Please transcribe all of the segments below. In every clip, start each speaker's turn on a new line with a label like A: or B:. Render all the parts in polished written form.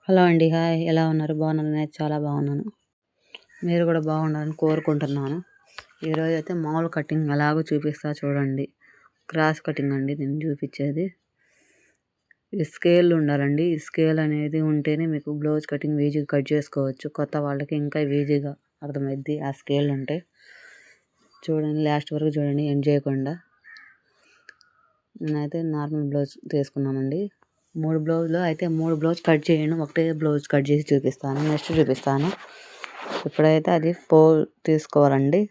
A: Hello అండి. Hi. ఎలా ఉన్నారు? బాగున్నాను. నేను చాలా బాగున్నాను. మీరు కూడా బాగుండాలని కోరుకుంటున్నాను. ఈరోజు అయితే మామూలు కటింగ్ అలాగూ చూపిస్తా చూడండి. క్రాస్ కటింగ్ అండి నేను చూపించేది. ఈ స్కేల్ ఉండాలండి. ఈ స్కేల్ అనేది ఉంటేనే మీకు బ్లౌజ్ కటింగ్ ఈజీగా కట్ చేసుకోవచ్చు. కొత్త వాళ్ళకి ఇంకా ఈజీగా అర్థమైద్ది ఆ స్కేల్ ఉంటే. చూడండి, లాస్ట్ వరకు చూడండి, ఎండ్ చేయకుండా. నేనైతే నార్మల్ బ్లౌజ్ తీసుకున్నానండి. 3 బ్లౌజులు అయితే 3 బ్లౌజ్ కట్ చేయను. ఒకటే బ్లౌజ్ కట్ చేసి చూపిస్తాను. నెక్స్ట్ చూపిస్తాను. ఇప్పుడైతే అది ఫోల్ తీసుకోవాలండి.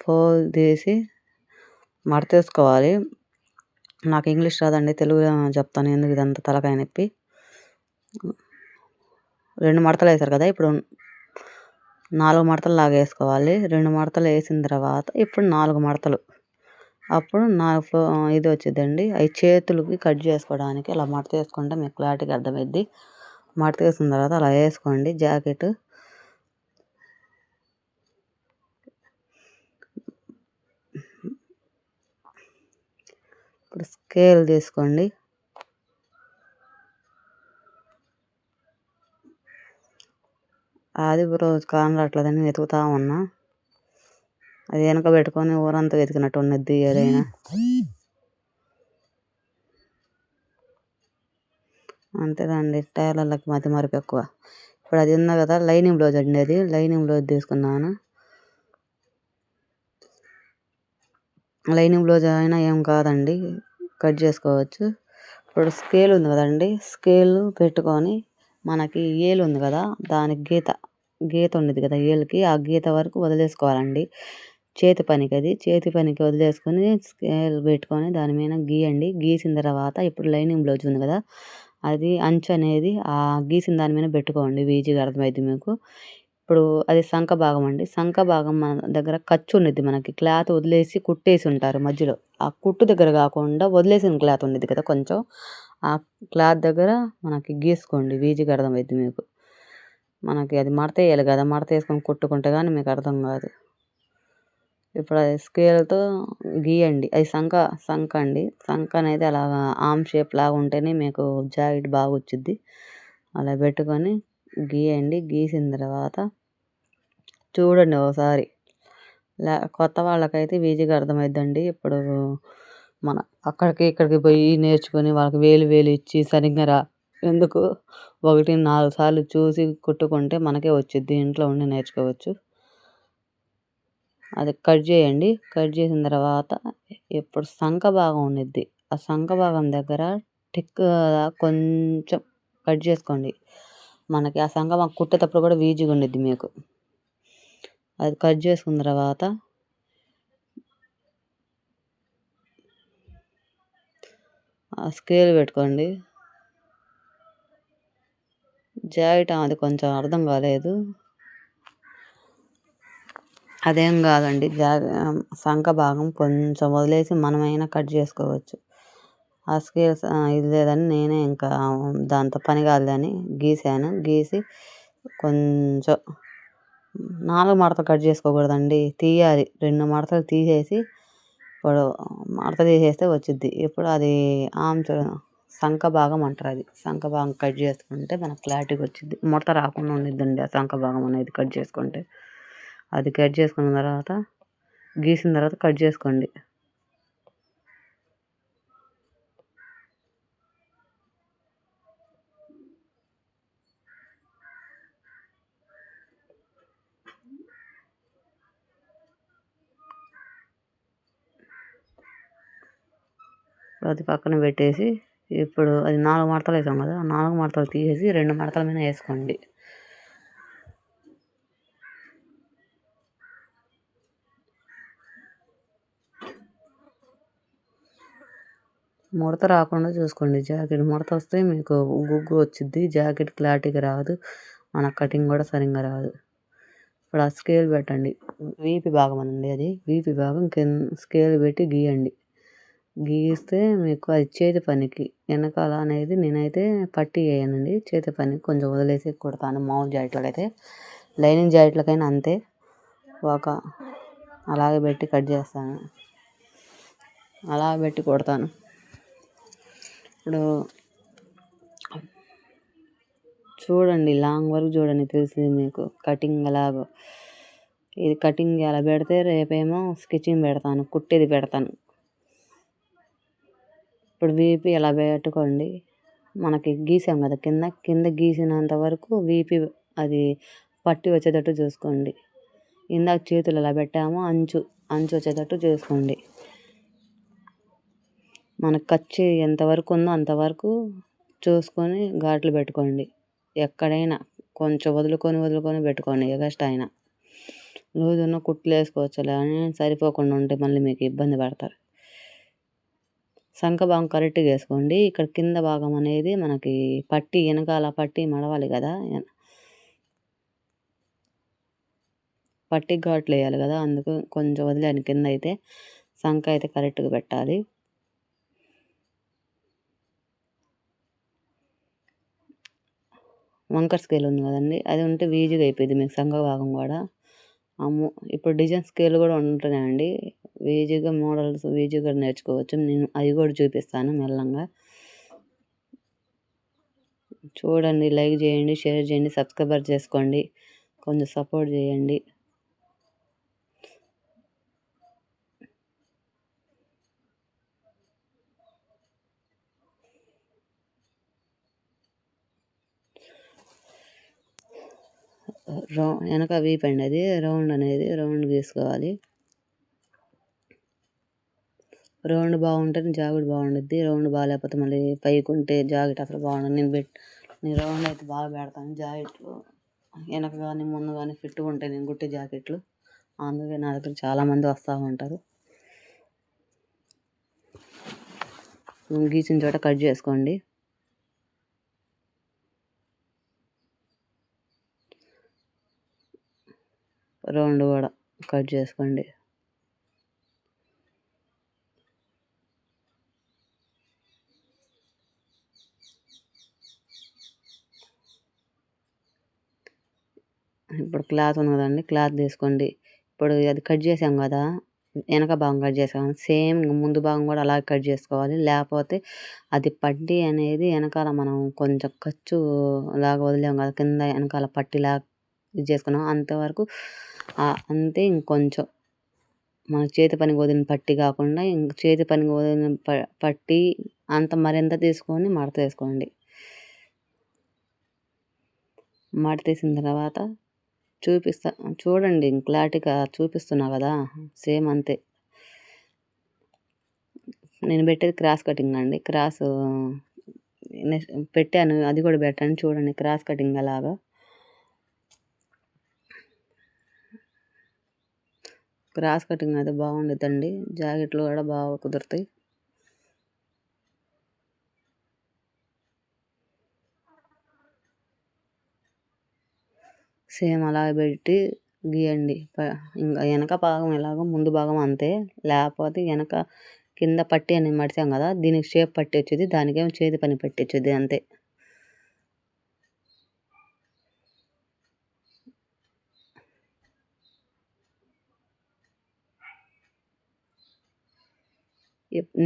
A: ఫోల్ తీసి మడతేసుకోవాలి. నాకు ఇంగ్లీష్ రాదండి, తెలుగు చెప్తాను. ఎందుకు ఇదంతా తలకాయ నొప్పి. 2 మడతలు వేసారు కదా, ఇప్పుడు 4 మడతలు లాగేసుకోవాలి. 2 మడతలు వేసిన తర్వాత ఇప్పుడు 4 మడతలు, అప్పుడు 4 ఇది వచ్చిందండి. అవి చేతులకి కట్ చేసుకోవడానికి అలా మడత వేసుకుంటే మీకు క్లారిటీగా అర్థమైద్ది. మడత వేసిన తర్వాత అలా వేసుకోండి. జాకెట్ ఇప్పుడు స్కేల్ తీసుకోండి. అది రోజు కానరాట్లేదని వెతుకుతా ఉన్నా. అది వెనక పెట్టుకొని ఊరంతా వెతికినట్టు ఉన్నది ఏదైనా. అంతేనండి, టైలర్లకి మతి మరపు ఎక్కువ. ఇప్పుడు అది ఉంది కదా, లైనింగ్ బ్లౌజ్ అండి. అది లైనింగ్ బ్లౌజ్ తీసుకున్నాను. లైనింగ్ బ్లౌజ్ అయినా ఏం కాదండి, కట్ చేసుకోవచ్చు. ఇప్పుడు స్కేల్ ఉంది కదండి, స్కేల్ పెట్టుకొని మనకి ఏలు ఉంది కదా, దానికి గీత ఉండేది కదా ఏలుకి, ఆ గీత వరకు వదిలేసుకోవాలండి. చేతి పనికి అది చేతి పనికి వదిలేసుకొని స్కేల్ పెట్టుకొని దాని మీద గీయండి. గీసిన తర్వాత ఇప్పుడు లైనింగ్ బ్లౌజ్ ఉంది కదా, అది అంచు అనేది ఆ గీసిన దాని మీద పెట్టుకోండి. ఈజీగా అర్థమైంది మీకు. ఇప్పుడు అది సంఖ భాగం అండి. సంఖ భాగం మన దగ్గర ఖర్చు ఉన్నది. మనకి క్లాత్ వదిలేసి కుట్టేసి ఉంటారు మధ్యలో. ఆ కుట్టు దగ్గర కాకుండా వదిలేసిన క్లాత్ ఉండేది కదా కొంచెం, ఆ క్లాత్ దగ్గర మనకి గీసుకోండి. ఈజీగా అర్థమైద్ది మీకు. మనకి అది మడత వేయాలి కదా, మడత వేసుకొని కుట్టుకుంటే కానీ మీకు అర్థం కాదు. ఇప్పుడు అది స్కేల్తో గీయండి. అది సంఖ అండి. సంఖ అనేది అలా ఆమ్ షేప్ లాగా ఉంటేనే మీకు జాకెట్ బాగా వచ్చిద్ది. అలా పెట్టుకొని గీయండి. గీసిన తర్వాత చూడండి ఒకసారి. కొత్త వాళ్ళకైతే ఈజీగా అర్థమైద్దండి. ఇప్పుడు మన అక్కడికి ఇక్కడికి పోయి నేర్చుకొని వాళ్ళకి వేలు ఇచ్చి సరిగ్గా ఎందుకు 1-4 సార్లు చూసి కుట్టుకుంటే మనకే వచ్చిద్ది. ఇంట్లో ఉండి నేర్చుకోవచ్చు. అది కట్ చేయండి. కట్ చేసిన తర్వాత ఇప్పుడు సంఖ భాగం ఉండిద్ది. ఆ సంఖ భాగం దగ్గర టిక్ కొంచెం కట్ చేసుకోండి. మనకి ఆ సంఖ భాగం కుట్టేటప్పుడు కూడా ఈజీగా ఉండిద్ది మీకు. అది కట్ చేసుకున్న తర్వాత స్కేల్ పెట్టుకోండి. జాకెట్ అది కొంచెం అర్థం కాలేదు. అదేం కాదండి, సంఖ భాగం కొంచెం వదిలేసి మనమైనా కట్ చేసుకోవచ్చు. ఆ స్కేల్స్ ఇది లేదని నేనే ఇంకా దాంతో పని కాదని గీసాను. గీసి కొంచెం 4 మడతలు కట్ చేసుకోకూడదండి, తీయాలి. 2 మడతలు తీసేసి ఇప్పుడు మడత తీసేస్తే వచ్చిద్ది. ఇప్పుడు అది సంఖ భాగం అంటారు. అది సంఖ భాగం కట్ చేసుకుంటే మనకు క్లారిటీగా వచ్చిద్ది. ముడత రాకుండా ఉండిద్దండి ఆ సంఖ భాగం అనేది కట్ చేసుకుంటే. అది కట్ చేసుకున్న తర్వాత గీసిన తర్వాత కట్ చేసుకోండి. అది పక్కన పెట్టేసి ఇప్పుడు అది 4 మడతలు వేసాం కదా, 4 మడతలు తీసేసి 2 మడతల మీద వేసుకోండి. ముడత రాకుండా చూసుకోండి. జాకెట్ ముడత వస్తే మీకు గుగ్గు వచ్చిద్ది. జాకెట్ క్లారిటీగా రాదు, మన కటింగ్ కూడా సరిగ్గా రాదు. ఇప్పుడు ఆ స్కేల్ పెట్టండి. వీపి భాగం అండి అది. వీపి భాగం కింద స్కేల్ పెట్టి గీయండి. గీస్తే మీకు అది చేతి పనికి వెనకాల అనేది నేనైతే పట్టి వేయనండి. చేతి పనికి కొంచెం వదిలేసి కుడతాను. మామూలు జాకెట్లకైతే, లైనింగ్ జాకెట్లకైనా అంతే. అలాగే పెట్టి కట్ చేస్తాను, అలా పెట్టి కుడతాను. ఇప్పుడు చూడండి లాంగ్ వరకు చూడండి, తెలిసింది మీకు కటింగ్ ఎలాగో. ఇది కటింగ్ ఎలా పెడితే రేపేమో స్టిచ్చింగ్ పెడతాను, కుట్టేది పెడతాను. ఇప్పుడు వీపీ ఎలా పెట్టుకోండి, మనకి గీసాం కదా కింద గీసినంత వరకు వీపీ అది పట్టి వచ్చేటట్టు చూసుకోండి. ఇందాక చేతులు ఎలా పెట్టామో అంచు వచ్చేటట్టు చూసుకోండి. మనకు ఖర్చు ఎంతవరకు ఉందో అంతవరకు చూసుకొని ఘాట్లు పెట్టుకోండి. ఎక్కడైనా కొంచెం వదులుకొని పెట్టుకోండి. ఎగస్ట్రా అయినా లూజ్ ఉన్న కుట్లు వేసుకోవచ్చులే అని సరిపోకుండా ఉంటే మళ్ళీ మీకు ఇబ్బంది పడతారు. సంఖ భాగం కరెక్ట్గా వేసుకోండి. ఇక్కడ కింద భాగం అనేది మనకి పట్టి వెనకాల పట్టి మడవాలి కదా, పట్టి ఘాట్లు వేయాలి కదా, అందుకు కొంచెం వదిలేను. కింద అయితే సంఖ అయితే కరెక్ట్గా పెట్టాలి. వంకర్ స్కేల్ ఉంది కదండి, అది ఉంటే ఈజీగా అయిపోయింది మీకు సంఖ భాగం కూడా. ఇప్పుడు డిజైన్ స్కేల్ కూడా ఉంటున్నాయండి, ఈజీగా మోడల్స్ ఈజీగా నేర్చుకోవచ్చు. నేను అవి కూడా చూపిస్తాను మెల్లంగా. చూడండి, లైక్ చేయండి, షేర్ చేయండి, సబ్స్క్రైబర్ చేసుకోండి, కొంచెం సపోర్ట్ చేయండి. వెనక వీప్ అండి, అది రౌండ్ గీసుకోవాలి. రౌండ్ బాగుంటేనే జాకెట్ బాగుంటుంది. రౌండ్ బాగాలేకపోతే మళ్ళీ పైకి ఉంటే జాకెట్ అసలు బాగుండదు. నేను రౌండ్ అయితే బాగా పెడతాను జాకెట్లు. వెనక కానీ ముందు కానీ ఫిట్గా ఉంటాయి నేను కుట్టే జాకెట్లు. అందుకే నా దగ్గర చాలామంది వస్తూ ఉంటారు. గీసిన చోట కట్ చేసుకోండి. రౌండ్ కూడా కట్ చేసుకోండి. ఇప్పుడు క్లాత్ ఉంది కదండి, క్లాత్ తీసుకోండి. ఇప్పుడు అది కట్ చేసాం కదా, వెనక భాగం కట్ చేసాం, సేమ్ ముందు భాగం కూడా అలాగే కట్ చేసుకోవాలి. లేకపోతే అది పట్టి అనేది వెనకాల మనం కొంచెం ఖర్చు లాగా వదిలేం కదా, కింద వెనకాల పట్టిలాగా ఇది చేసుకున్నాం అంతవరకు అంతే. ఇంకొంచెం మన చేతి పనికి వదిలిన పట్టి కాకుండా చేతి పనికి వదిలిన పట్టి అంత మరింత తీసుకొని మడత వేసుకోండి. మడత వేసిన తర్వాత చూడండి, క్లారిటీగా చూపిస్తున్నా కదా, సేమ్ అంతే. నేను పెట్టేది క్రాస్ కటింగ్ అండి, క్రాస్ పెట్టాను, అది కూడా పెట్టండి. చూడండి క్రాస్ కటింగ్ అలాగా. క్రాస్ కటింగ్ అయితే బాగుండిద్దండి, జాకెట్లు కూడా బాగా కుదురుతాయి. సేమ్ అలా పెట్టి గీయండి. ఇంకా వెనక భాగం ఎలాగో ముందు భాగం అంతే. లేకపోతే వెనక కింద పట్టి అని మడిచాం కదా, దీనికి షేప్ పట్టి వచ్చేది, దానికేమో చేతి పని పట్టి వచ్చేది అంతే.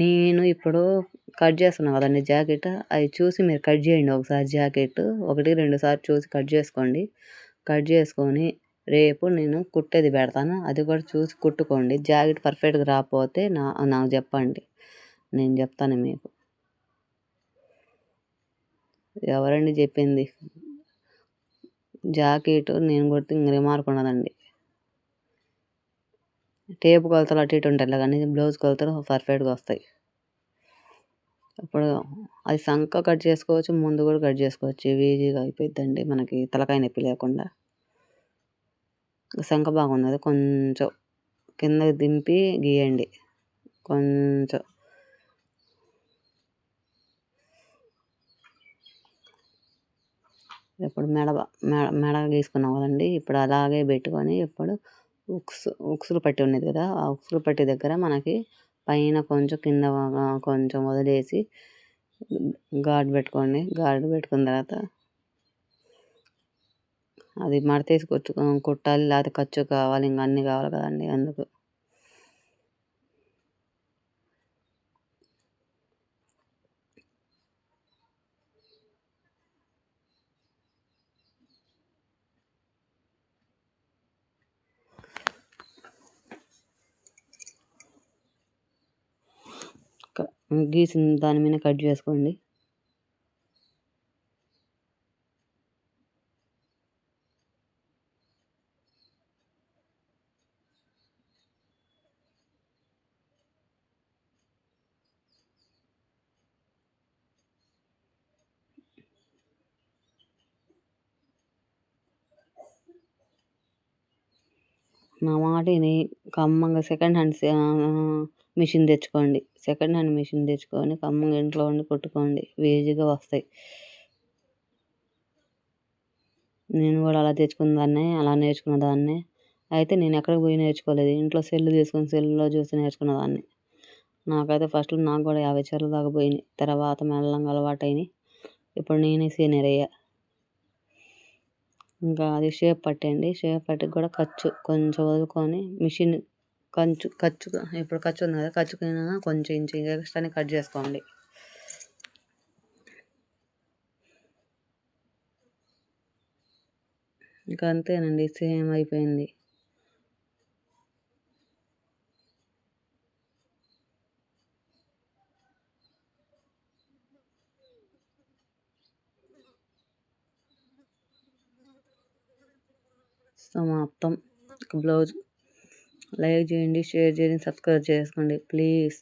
A: నేను ఇప్పుడు కట్ చేస్తున్నాను కదండి జాకెట్, అది చూసి మీరు కట్ చేయండి ఒకసారి. జాకెట్ 1-2 సార్లు చూసి కట్ చేసుకోండి. కట్ చేసుకొని రేపు నేను కుట్టేది పెడతాను, అది కూడా చూసి కుట్టుకోండి. జాకెట్ పర్ఫెక్ట్గా రాకపోతే నాకు చెప్పండి, నేను చెప్తాను మీకు. ఎవరండి చెప్పింది? జాకెట్ నేను కుడితే ఇంక రిమార్క్ ఉండదండి. టేపు కొలతలు అటు ఇటు ఉంటాయి కానీ బ్లౌజ్ కొలతలు పర్ఫెక్ట్గా వస్తాయి. ఇప్పుడు అది సంఖ కట్ చేసుకోవచ్చు, ముందు కూడా కట్ చేసుకోవచ్చు, ఈజీగా అయిపోయిద్దండి మనకి తలకాయ నొప్పి లేకుండా. సంఖ బాగున్నది, కొంచెం కిందకి దింపి గీయండి కొంచెం. ఇప్పుడు మెడ గీసుకున్నాం కదండి, ఇప్పుడు అలాగే పెట్టుకొని ఇప్పుడు ఉక్సులు పట్టి ఉన్నది కదా, ఆ ఉక్సులు పట్టి దగ్గర మనకి పైన కొంచెం కింద కొంచెం వదిలేసి గాడ్ పెట్టుకోండి. గాడ్ పెట్టుకున్న తర్వాత అది మడతేసి కుట్టాలి, లేకపోతే ఖర్చు కావాలి, ఇంకా అన్నీ కావాలి కదండి, అందుకు. గీసిన దాని మీద కట్ చేసుకోండి. నా మాట విని కమ్మంగా సెకండ్ హ్యాండ్ మిషన్ తెచ్చుకోండి. సెకండ్ హ్యాండ్ మిషన్ తెచ్చుకొని కమ్మంగా ఇంట్లో ఉండి కుట్టుకోండి. ఈజీగా వస్తాయి. నేను కూడా అలా తెచ్చుకున్నదాన్నే, అలా నేర్చుకున్నదాన్నే. అయితే నేను ఎక్కడికి పోయి నేర్చుకోలేదు. ఇంట్లో సెల్ తీసుకొని సెల్లులో చూసి నేర్చుకున్నదాన్ని. నాకైతే ఫస్ట్‌లో నాకు కూడా 50 చీరల దాకా పోయినాయి. తర్వాత మెల్లంగా అలవాటయినాయి. ఇప్పుడు నేనే సీనియర్ అయ్యా. ఇంకా అది షేప్ పట్టండి. షేప్ పట్టికి కూడా ఖర్చు కొంచెం వదులుకొని మిషన్ ఖర్చు ఇప్పుడు ఖర్చు ఉంది కదా! ఖర్చుకైనా కొంచెం ఇంచు ఎక్స్ట్రానే కట్ చేసుకోండి. ఇంకా అంతేనండి. సేమ్ అయిపోయింది. సమాప్తం. బ్లౌజ్ లైక్ చేయండి, షేర్ చేయండి, సబ్స్క్రైబ్ చేసుకోండి ప్లీజ్.